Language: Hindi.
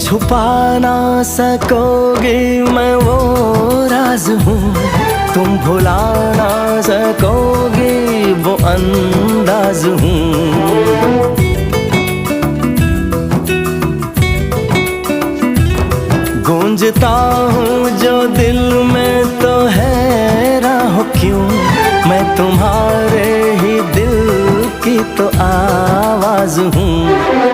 छुपा ना सकोगे मैं वो राज हूँ, तुम भुला ना सकोगे वो अंदाज हूँ। गूंजता